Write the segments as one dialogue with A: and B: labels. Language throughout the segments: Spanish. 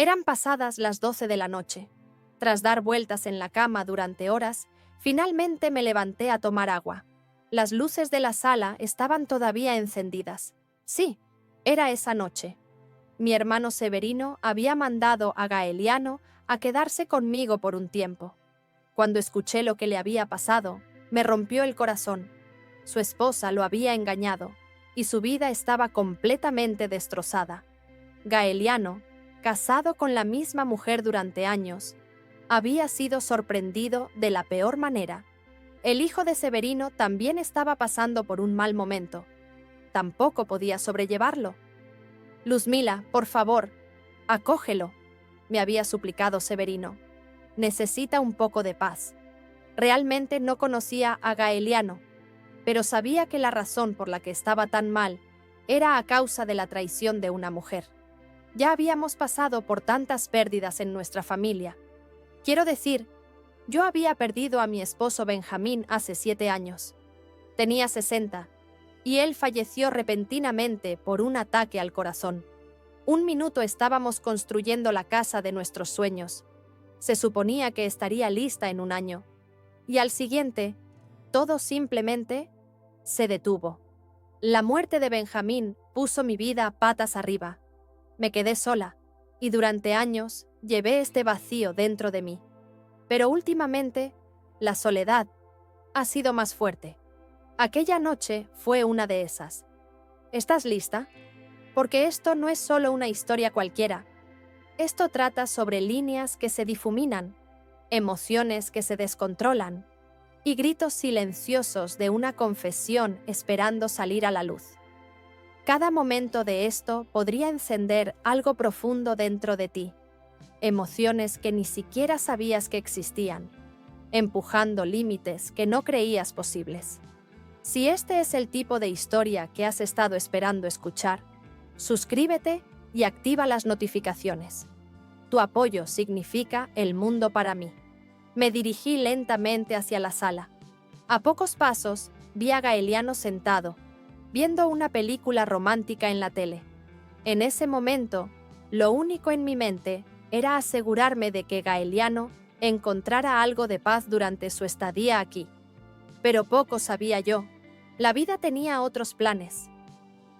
A: Eran pasadas las 12 de la noche. Tras dar vueltas en la cama durante horas, finalmente me levanté a tomar agua. Las luces de la sala estaban todavía encendidas. Sí, era esa noche. Mi hermano Severino había mandado a Gaeliano a quedarse conmigo por un tiempo. Cuando escuché lo que le había pasado, me rompió el corazón. Su esposa lo había engañado, y su vida estaba completamente destrozada. Gaeliano, casado con la misma mujer durante años, había sido sorprendido de la peor manera. El hijo de Severino también estaba pasando por un mal momento. Tampoco podía sobrellevarlo. «Luzmila, por favor, acógelo», me había suplicado Severino. «Necesita un poco de paz». Realmente no conocía a Gaeliano, pero sabía que la razón por la que estaba tan mal era a causa de la traición de una mujer. Ya habíamos pasado por tantas pérdidas en nuestra familia. Quiero decir, yo había perdido a mi esposo Benjamín hace 7 años. Tenía 60, y él falleció repentinamente por un ataque al corazón. Un minuto estábamos construyendo la casa de nuestros sueños. Se suponía que estaría lista en un año. Y al siguiente, todo simplemente se detuvo. La muerte de Benjamín puso mi vida patas arriba. Me quedé sola, y durante años llevé este vacío dentro de mí. Pero últimamente, la soledad ha sido más fuerte. Aquella noche fue una de esas. ¿Estás lista? Porque esto no es solo una historia cualquiera. Esto trata sobre líneas que se difuminan, emociones que se descontrolan y gritos silenciosos de una confesión esperando salir a la luz. Cada momento de esto podría encender algo profundo dentro de ti, emociones que ni siquiera sabías que existían, empujando límites que no creías posibles. Si este es el tipo de historia que has estado esperando escuchar, suscríbete y activa las notificaciones. Tu apoyo significa el mundo para mí. Me dirigí lentamente hacia la sala. A pocos pasos, vi a Gaeliano sentado, viendo una película romántica en la tele. En ese momento, lo único en mi mente era asegurarme de que Gaeliano encontrara algo de paz durante su estadía aquí. Pero poco sabía yo, la vida tenía otros planes.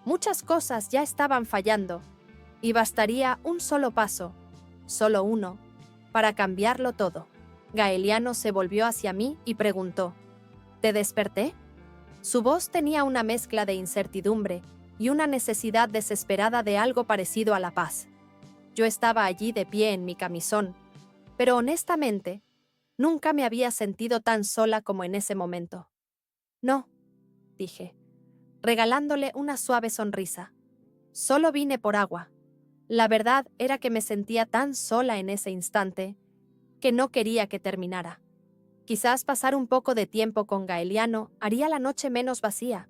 A: Muchas cosas ya estaban fallando, y bastaría un solo paso, solo uno, para cambiarlo todo. Gaeliano se volvió hacia mí y preguntó, ¿te desperté? Su voz tenía una mezcla de incertidumbre y una necesidad desesperada de algo parecido a la paz. Yo estaba allí de pie en mi camisón, pero honestamente, nunca me había sentido tan sola como en ese momento. No, dije, regalándole una suave sonrisa. Solo vine por agua. La verdad era que me sentía tan sola en ese instante que no quería que terminara. Quizás pasar un poco de tiempo con Gaeliano haría la noche menos vacía.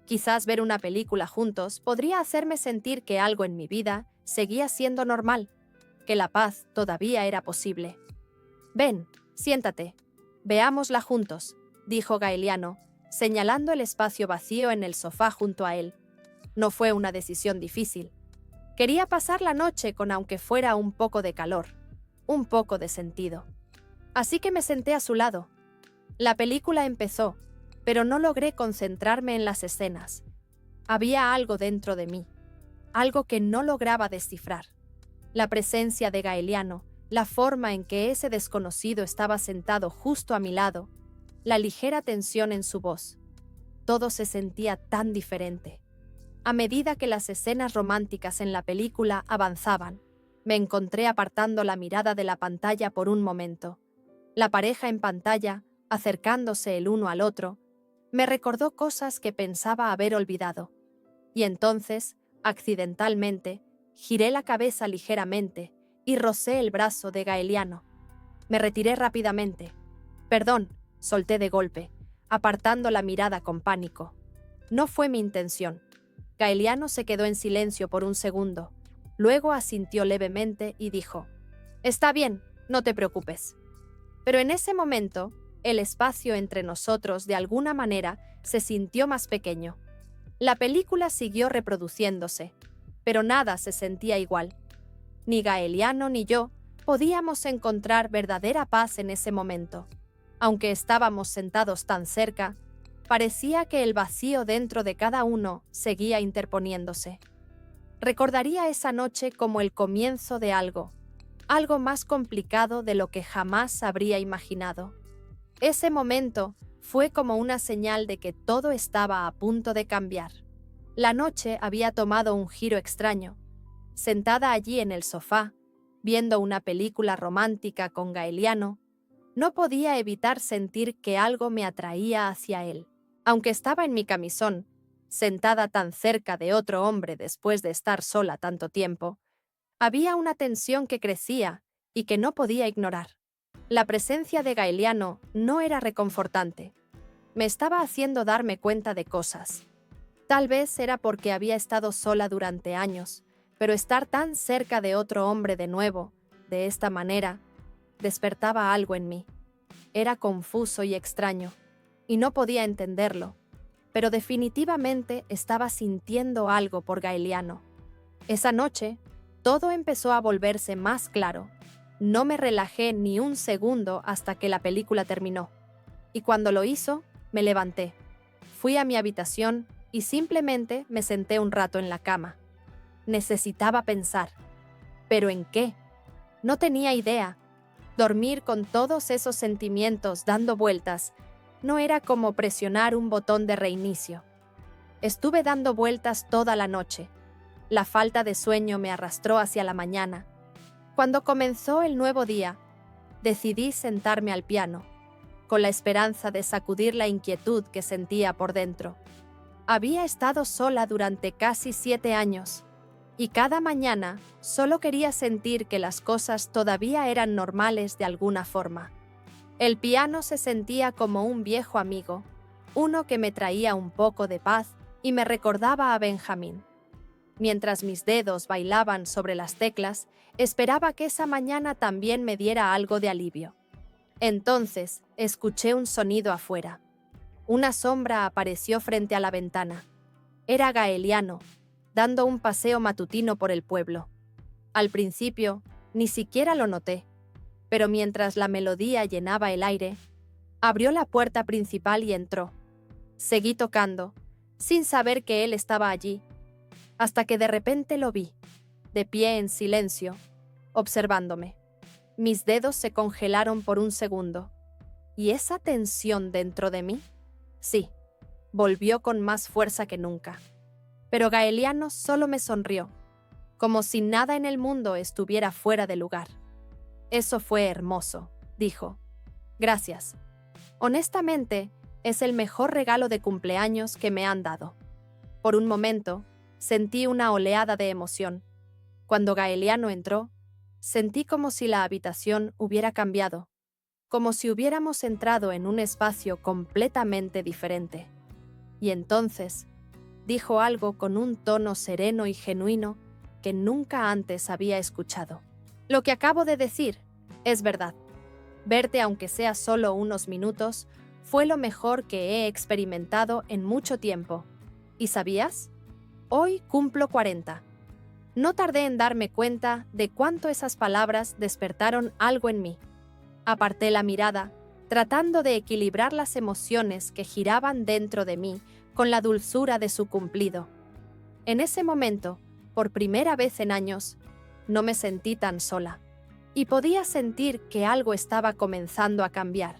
A: Quizás ver una película juntos podría hacerme sentir que algo en mi vida seguía siendo normal, que la paz todavía era posible. «Ven, siéntate, veámosla juntos», dijo Gaeliano, señalando el espacio vacío en el sofá junto a él. No fue una decisión difícil. Quería pasar la noche con aunque fuera un poco de calor, un poco de sentido. Así que me senté a su lado. La película empezó, pero no logré concentrarme en las escenas. Había algo dentro de mí, algo que no lograba descifrar. La presencia de Gaeliano, la forma en que ese desconocido estaba sentado justo a mi lado, la ligera tensión en su voz. Todo se sentía tan diferente. A medida que las escenas románticas en la película avanzaban, me encontré apartando la mirada de la pantalla por un momento. La pareja en pantalla, acercándose el uno al otro, me recordó cosas que pensaba haber olvidado. Y entonces, accidentalmente, giré la cabeza ligeramente y rocé el brazo de Gaeliano. Me retiré rápidamente. «Perdón», solté de golpe, apartando la mirada con pánico. No fue mi intención. Gaeliano se quedó en silencio por un segundo. Luego asintió levemente y dijo, «Está bien, no te preocupes». Pero en ese momento, el espacio entre nosotros de alguna manera se sintió más pequeño. La película siguió reproduciéndose, pero nada se sentía igual. Ni Gaeliano ni yo podíamos encontrar verdadera paz en ese momento. Aunque estábamos sentados tan cerca, parecía que el vacío dentro de cada uno seguía interponiéndose. Recordaría esa noche como el comienzo de algo más complicado de lo que jamás habría imaginado. Ese momento fue como una señal de que todo estaba a punto de cambiar. La noche había tomado un giro extraño. Sentada allí en el sofá, viendo una película romántica con Gaeliano, no podía evitar sentir que algo me atraía hacia él. Aunque estaba en mi camisón, sentada tan cerca de otro hombre después de estar sola tanto tiempo, había una tensión que crecía y que no podía ignorar. La presencia de Gaeliano no era reconfortante. Me estaba haciendo darme cuenta de cosas. Tal vez era porque había estado sola durante años, pero estar tan cerca de otro hombre de nuevo, de esta manera, despertaba algo en mí. Era confuso y extraño, y no podía entenderlo, pero definitivamente estaba sintiendo algo por Gaeliano. Esa noche, todo empezó a volverse más claro. No me relajé ni un segundo hasta que la película terminó. Y cuando lo hizo, me levanté. Fui a mi habitación y simplemente me senté un rato en la cama. Necesitaba pensar. ¿Pero en qué? No tenía idea. Dormir con todos esos sentimientos dando vueltas no era como presionar un botón de reinicio. Estuve dando vueltas toda la noche. La falta de sueño me arrastró hacia la mañana. Cuando comenzó el nuevo día, decidí sentarme al piano, con la esperanza de sacudir la inquietud que sentía por dentro. Había estado sola durante casi 7 años, y cada mañana solo quería sentir que las cosas todavía eran normales de alguna forma. El piano se sentía como un viejo amigo, uno que me traía un poco de paz y me recordaba a Benjamín. Mientras mis dedos bailaban sobre las teclas, esperaba que esa mañana también me diera algo de alivio. Entonces, escuché un sonido afuera. Una sombra apareció frente a la ventana. Era Gaeliano, dando un paseo matutino por el pueblo. Al principio, ni siquiera lo noté, pero mientras la melodía llenaba el aire, abrió la puerta principal y entró. Seguí tocando, sin saber que él estaba allí, hasta que de repente lo vi, de pie en silencio, observándome. Mis dedos se congelaron por un segundo. ¿Y esa tensión dentro de mí? Sí, volvió con más fuerza que nunca. Pero Gaeliano solo me sonrió, como si nada en el mundo estuviera fuera de lugar. Eso fue hermoso, dijo. Gracias. Honestamente, es el mejor regalo de cumpleaños que me han dado. Por un momento, sentí una oleada de emoción. Cuando Gaeliano entró, sentí como si la habitación hubiera cambiado, como si hubiéramos entrado en un espacio completamente diferente. Y entonces, dijo algo con un tono sereno y genuino que nunca antes había escuchado. Lo que acabo de decir es verdad. Verte, aunque sea solo unos minutos, fue lo mejor que he experimentado en mucho tiempo. ¿Y sabías? Hoy cumplo 40. No tardé en darme cuenta de cuánto esas palabras despertaron algo en mí. Aparté la mirada, tratando de equilibrar las emociones que giraban dentro de mí con la dulzura de su cumplido. En ese momento, por primera vez en años, no me sentí tan sola, y podía sentir que algo estaba comenzando a cambiar.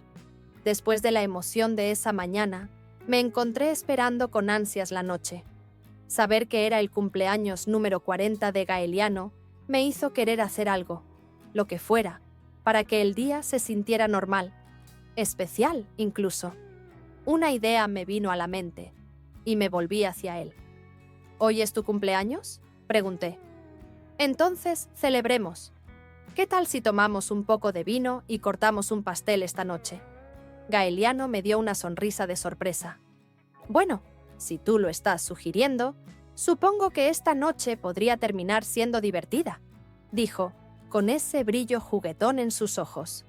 A: Después de la emoción de esa mañana, me encontré esperando con ansias la noche. Saber que era el cumpleaños número 40 de Gaeliano me hizo querer hacer algo, lo que fuera, para que el día se sintiera normal, especial incluso. Una idea me vino a la mente, y me volví hacia él. ¿Hoy es tu cumpleaños?, pregunté. Entonces, celebremos. ¿Qué tal si tomamos un poco de vino y cortamos un pastel esta noche? Gaeliano me dio una sonrisa de sorpresa. Bueno, si tú lo estás sugiriendo, supongo que esta noche podría terminar siendo divertida, dijo, con ese brillo juguetón en sus ojos.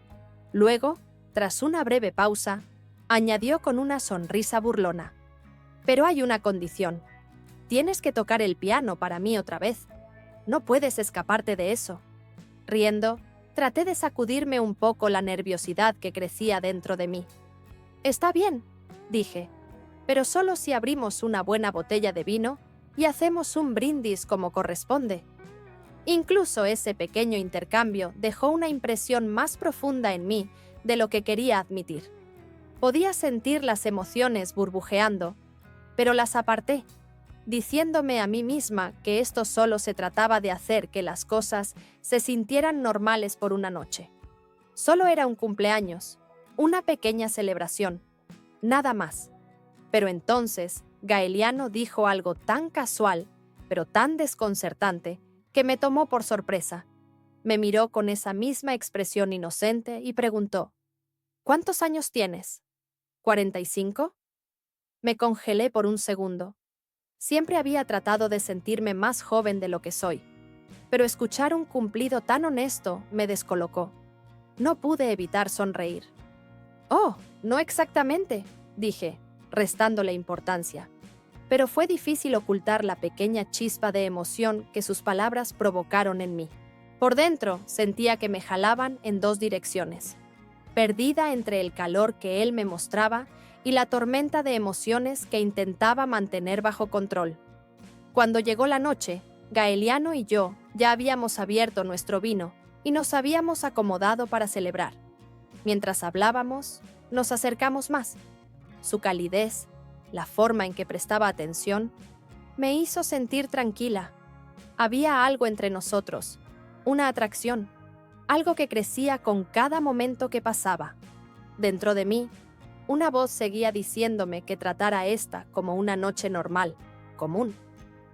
A: Luego, tras una breve pausa, añadió con una sonrisa burlona. Pero hay una condición. Tienes que tocar el piano para mí otra vez. No puedes escaparte de eso. Riendo, traté de sacudirme un poco la nerviosidad que crecía dentro de mí. «Está bien», dije, «pero solo si abrimos una buena botella de vino y hacemos un brindis como corresponde». Incluso ese pequeño intercambio dejó una impresión más profunda en mí de lo que quería admitir. Podía sentir las emociones burbujeando, pero las aparté, diciéndome a mí misma que esto solo se trataba de hacer que las cosas se sintieran normales por una noche. Solo era un cumpleaños, una pequeña celebración, nada más. Pero entonces, Gaeliano dijo algo tan casual, pero tan desconcertante, que me tomó por sorpresa. Me miró con esa misma expresión inocente y preguntó, «¿Cuántos años tienes? ¿45?» Me congelé por un segundo. Siempre había tratado de sentirme más joven de lo que soy, pero escuchar un cumplido tan honesto me descolocó. No pude evitar sonreír. «Oh, no exactamente», dije, restándole importancia. Pero fue difícil ocultar la pequeña chispa de emoción que sus palabras provocaron en mí. Por dentro sentía que me jalaban en dos direcciones, perdida entre el calor que él me mostraba y la tormenta de emociones que intentaba mantener bajo control. Cuando llegó la noche, Gaeliano y yo ya habíamos abierto nuestro vino y nos habíamos acomodado para celebrar. Mientras hablábamos, nos acercamos más. Su calidez, la forma en que prestaba atención, me hizo sentir tranquila. Había algo entre nosotros, una atracción, algo que crecía con cada momento que pasaba. Dentro de mí, una voz seguía diciéndome que tratara esta como una noche normal, común.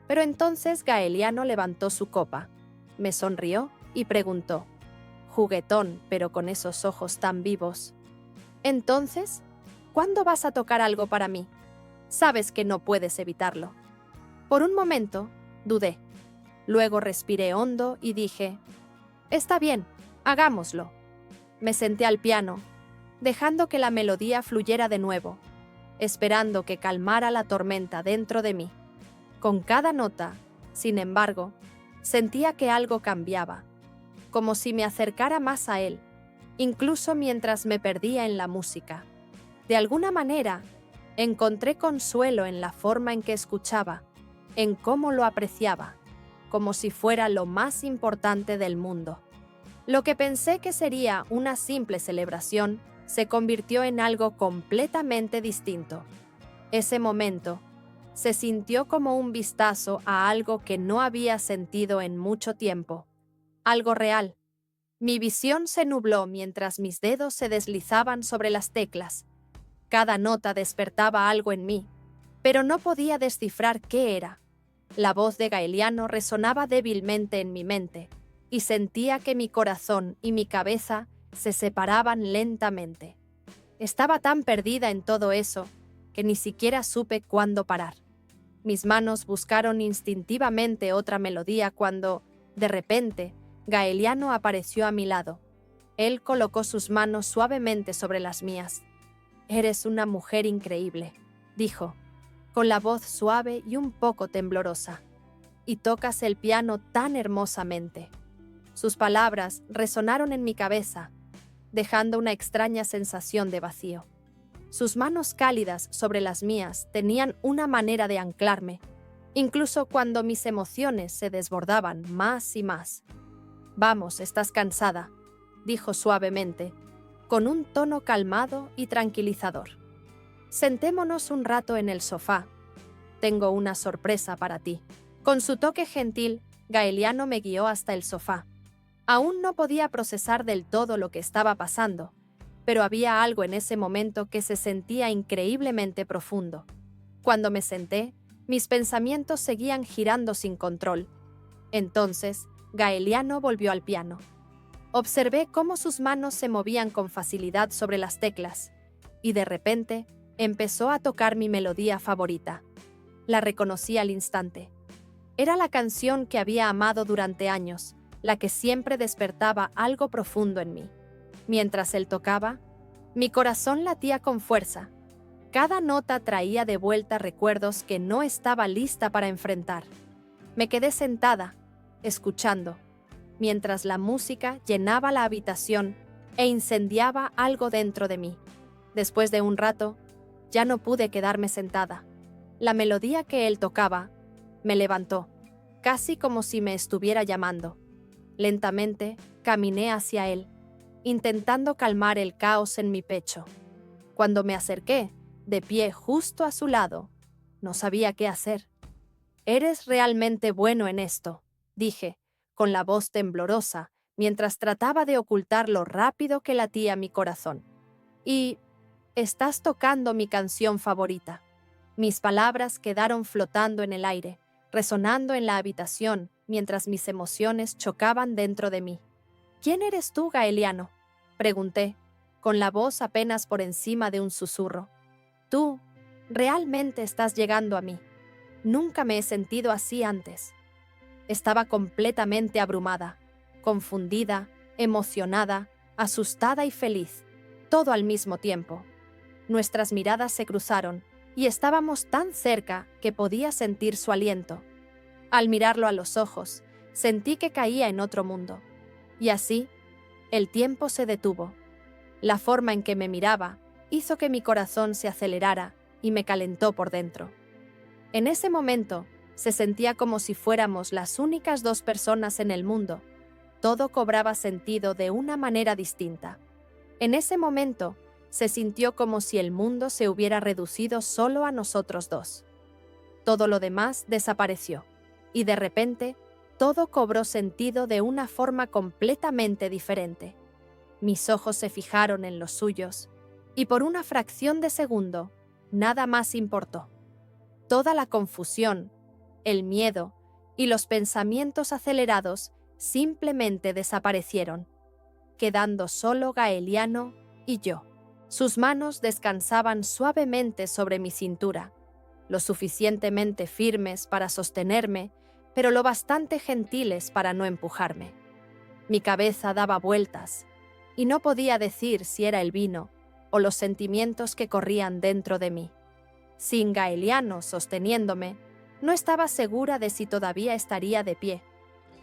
A: Pero entonces Gaeliano levantó su copa, me sonrió y preguntó, juguetón pero con esos ojos tan vivos, «Entonces, ¿cuándo vas a tocar algo para mí? Sabes que no puedes evitarlo». Por un momento, dudé. Luego respiré hondo y dije, «Está bien, hagámoslo». Me senté al piano, dejando que la melodía fluyera de nuevo, esperando que calmara la tormenta dentro de mí. Con cada nota, sin embargo, sentía que algo cambiaba, como si me acercara más a él, incluso mientras me perdía en la música. De alguna manera, encontré consuelo en la forma en que escuchaba, en cómo lo apreciaba, como si fuera lo más importante del mundo. Lo que pensé que sería una simple celebración se convirtió en algo completamente distinto. Ese momento se sintió como un vistazo a algo que no había sentido en mucho tiempo, algo real. Mi visión se nubló mientras mis dedos se deslizaban sobre las teclas. Cada nota despertaba algo en mí, pero no podía descifrar qué era. La voz de Gaeliano resonaba débilmente en mi mente, y sentía que mi corazón y mi cabeza se separaban lentamente. Estaba tan perdida en todo eso que ni siquiera supe cuándo parar. Mis manos buscaron instintivamente otra melodía cuando, de repente, Gaeliano apareció a mi lado. Él colocó sus manos suavemente sobre las mías. «Eres una mujer increíble», dijo, con la voz suave y un poco temblorosa. «Y tocas el piano tan hermosamente». Sus palabras resonaron en mi cabeza, dejando una extraña sensación de vacío. Sus manos cálidas sobre las mías tenían una manera de anclarme, incluso cuando mis emociones se desbordaban más y más. «Vamos, estás cansada», dijo suavemente, con un tono calmado y tranquilizador. «Sentémonos un rato en el sofá. Tengo una sorpresa para ti». Con su toque gentil, Gaeliano me guió hasta el sofá. Aún no podía procesar del todo lo que estaba pasando, pero había algo en ese momento que se sentía increíblemente profundo. Cuando me senté, mis pensamientos seguían girando sin control. Entonces, Gaeliano volvió al piano. Observé cómo sus manos se movían con facilidad sobre las teclas, y de repente empezó a tocar mi melodía favorita. La reconocí al instante. Era la canción que había amado durante años, la que siempre despertaba algo profundo en mí. Mientras él tocaba, mi corazón latía con fuerza. Cada nota traía de vuelta recuerdos que no estaba lista para enfrentar. Me quedé sentada, escuchando. mientras la música llenaba la habitación e incendiaba algo dentro de mí. Después de un rato, ya no pude quedarme sentada. La melodía que él tocaba me levantó, casi como si me estuviera llamando. Lentamente caminé hacia él, intentando calmar el caos en mi pecho. Cuando me acerqué, de pie justo a su lado, no sabía qué hacer. «Eres realmente bueno en esto», dije, con la voz temblorosa, mientras trataba de ocultar lo rápido que latía mi corazón. «Y estás tocando mi canción favorita». Mis palabras quedaron flotando en el aire, resonando en la habitación, mientras mis emociones chocaban dentro de mí. «¿Quién eres tú, Gaeliano?», pregunté, con la voz apenas por encima de un susurro. «Tú realmente estás llegando a mí. Nunca me he sentido así antes». Estaba completamente abrumada, confundida, emocionada, asustada y feliz, todo al mismo tiempo. Nuestras miradas se cruzaron y estábamos tan cerca que podía sentir su aliento. Al mirarlo a los ojos, sentí que caía en otro mundo. Y así, el tiempo se detuvo. La forma en que me miraba hizo que mi corazón se acelerara y me calentó por dentro. En ese momento, se sentía como si fuéramos las únicas dos personas en el mundo. Todo cobraba sentido de una manera distinta. En ese momento, se sintió como si el mundo se hubiera reducido solo a nosotros dos. Todo lo demás desapareció, y de repente, todo cobró sentido de una forma completamente diferente. Mis ojos se fijaron en los suyos, y por una fracción de segundo, nada más importó. Toda la confusión, el miedo y los pensamientos acelerados simplemente desaparecieron, quedando solo Gaeliano y yo. Sus manos descansaban suavemente sobre mi cintura, lo suficientemente firmes para sostenerme, pero lo bastante gentiles para no empujarme. Mi cabeza daba vueltas, y no podía decir si era el vino o los sentimientos que corrían dentro de mí. Sin Gaeliano sosteniéndome, no estaba segura de si todavía estaría de pie.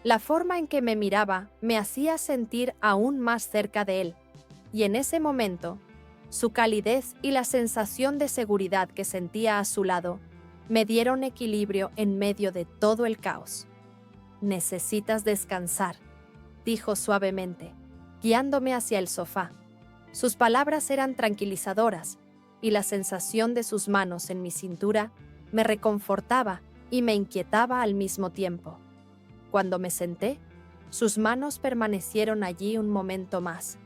A: La forma en que me miraba me hacía sentir aún más cerca de él, y en ese momento, su calidez y la sensación de seguridad que sentía a su lado me dieron equilibrio en medio de todo el caos. «Necesitas descansar», dijo suavemente, guiándome hacia el sofá. Sus palabras eran tranquilizadoras, y la sensación de sus manos en mi cintura me reconfortaba y me inquietaba al mismo tiempo. Cuando me senté, sus manos permanecieron allí un momento más,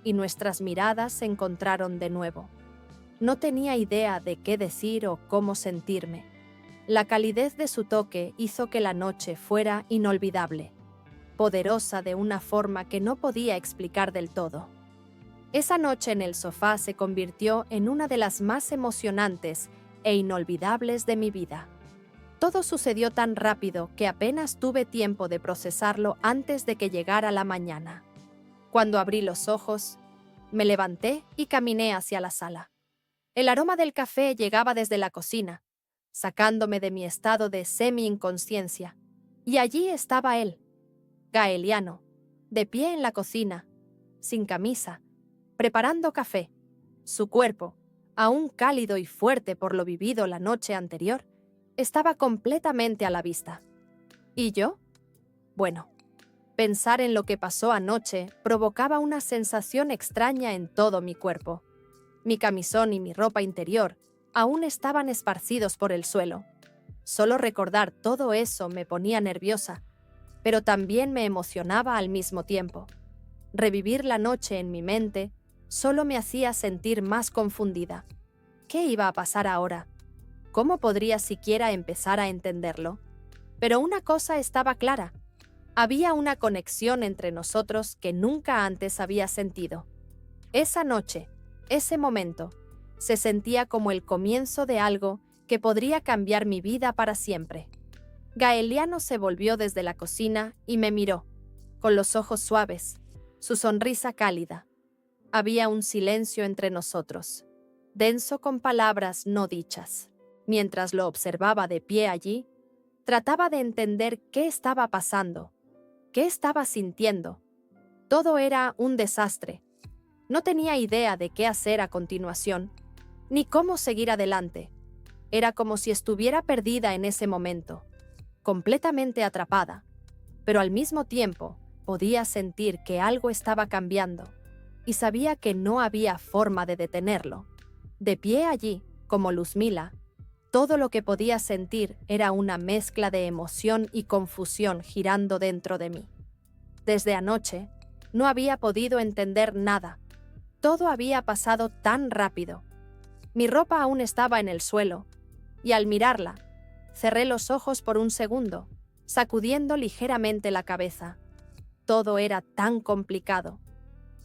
A: y nuestras miradas se encontraron de nuevo. No tenía idea de qué decir o cómo sentirme. La calidez de su toque hizo que la noche fuera inolvidable, poderosa de una forma que no podía explicar del todo. Esa noche en el sofá se convirtió en una de las más emocionantes e inolvidables de mi vida. Todo sucedió tan rápido que apenas tuve tiempo de procesarlo antes de que llegara la mañana. Cuando abrí los ojos, me levanté y caminé hacia la sala. El aroma del café llegaba desde la cocina, sacándome de mi estado de semi-inconsciencia. Y allí estaba él, Gaeliano, de pie en la cocina, sin camisa, preparando café. Su cuerpo, aún cálido y fuerte por lo vivido la noche anterior, estaba completamente a la vista. ¿Y yo? Bueno, pensar en lo que pasó anoche provocaba una sensación extraña en todo mi cuerpo. Mi camisón y mi ropa interior aún estaban esparcidos por el suelo. Solo recordar todo eso me ponía nerviosa, pero también me emocionaba al mismo tiempo. Revivir la noche en mi mente solo me hacía sentir más confundida. ¿Qué iba a pasar ahora? ¿Cómo podría siquiera empezar a entenderlo? Pero una cosa estaba clara. Había una conexión entre nosotros que nunca antes había sentido. Esa noche, ese momento, se sentía como el comienzo de algo que podría cambiar mi vida para siempre. Gaeliano se volvió desde la cocina y me miró, con los ojos suaves, su sonrisa cálida. Había un silencio entre nosotros, denso con palabras no dichas. Mientras lo observaba de pie allí, trataba de entender qué estaba pasando, qué estaba sintiendo. Todo era un desastre. No tenía idea de qué hacer a continuación, ni cómo seguir adelante. Era como si estuviera perdida en ese momento, completamente atrapada, pero al mismo tiempo podía sentir que algo estaba cambiando y sabía que no había forma de detenerlo. De pie allí, como Luzmila, todo lo que podía sentir era una mezcla de emoción y confusión girando dentro de mí. Desde anoche, no había podido entender nada. Todo había pasado tan rápido. Mi ropa aún estaba en el suelo, y al mirarla, cerré los ojos por un segundo, sacudiendo ligeramente la cabeza. Todo era tan complicado.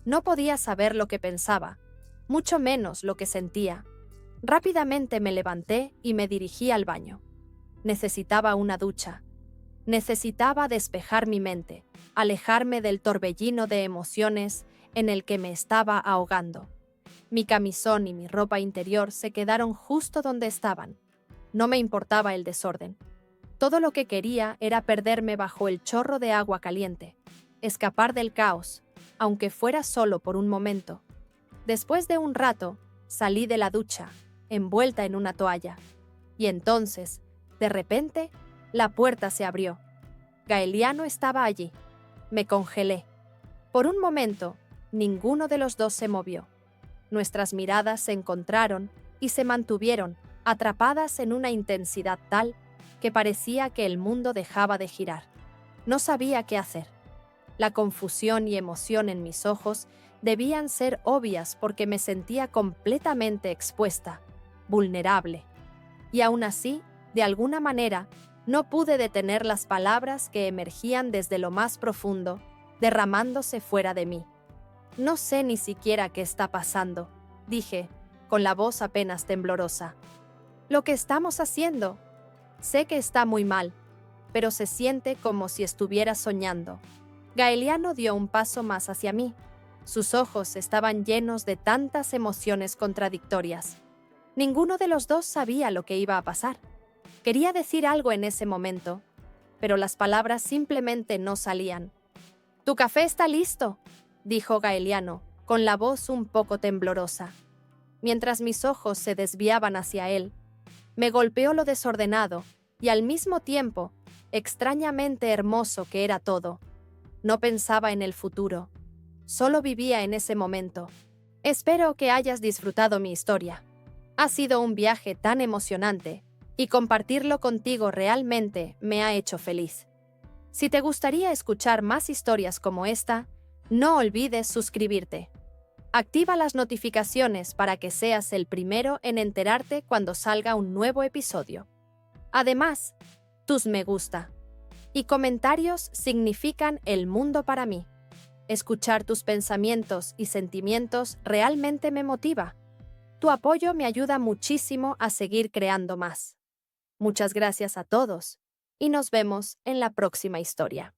A: No podía saber lo que pensaba, mucho menos lo que sentía. Rápidamente me levanté y me dirigí al baño. Necesitaba una ducha. Necesitaba despejar mi mente, alejarme del torbellino de emociones en el que me estaba ahogando. Mi camisón y mi ropa interior se quedaron justo donde estaban. No me importaba el desorden. Todo lo que quería era perderme bajo el chorro de agua caliente, escapar del caos, aunque fuera solo por un momento. Después de un rato, salí de la ducha, envuelta en una toalla. Y entonces, de repente, la puerta se abrió. Gaeliano estaba allí. Me congelé. Por un momento, ninguno de los dos se movió. Nuestras miradas se encontraron y se mantuvieron atrapadas en una intensidad tal que parecía que el mundo dejaba de girar. No sabía qué hacer. La confusión y emoción en mis ojos debían ser obvias porque me sentía completamente expuesta, vulnerable. Y aún así, de alguna manera, no pude detener las palabras que emergían desde lo más profundo, derramándose fuera de mí. No sé ni siquiera qué está pasando, dije, con la voz apenas temblorosa. Lo que estamos haciendo. Sé que está muy mal, pero se siente como si estuviera soñando. Gaeliano dio un paso más hacia mí. Sus ojos estaban llenos de tantas emociones contradictorias. Ninguno de los dos sabía lo que iba a pasar. Quería decir algo en ese momento, pero las palabras simplemente no salían. «Tu café está listo», dijo Gaeliano, con la voz un poco temblorosa. Mientras mis ojos se desviaban hacia él, me golpeó lo desordenado y al mismo tiempo, extrañamente hermoso que era todo. No pensaba en el futuro, solo vivía en ese momento. Espero que hayas disfrutado mi historia. Ha sido un viaje tan emocionante y compartirlo contigo realmente me ha hecho feliz. Si te gustaría escuchar más historias como esta, no olvides suscribirte. Activa las notificaciones para que seas el primero en enterarte cuando salga un nuevo episodio. Además, tus me gusta y comentarios significan el mundo para mí. Escuchar tus pensamientos y sentimientos realmente me motiva. Tu apoyo me ayuda muchísimo a seguir creando más. Muchas gracias a todos y nos vemos en la próxima historia.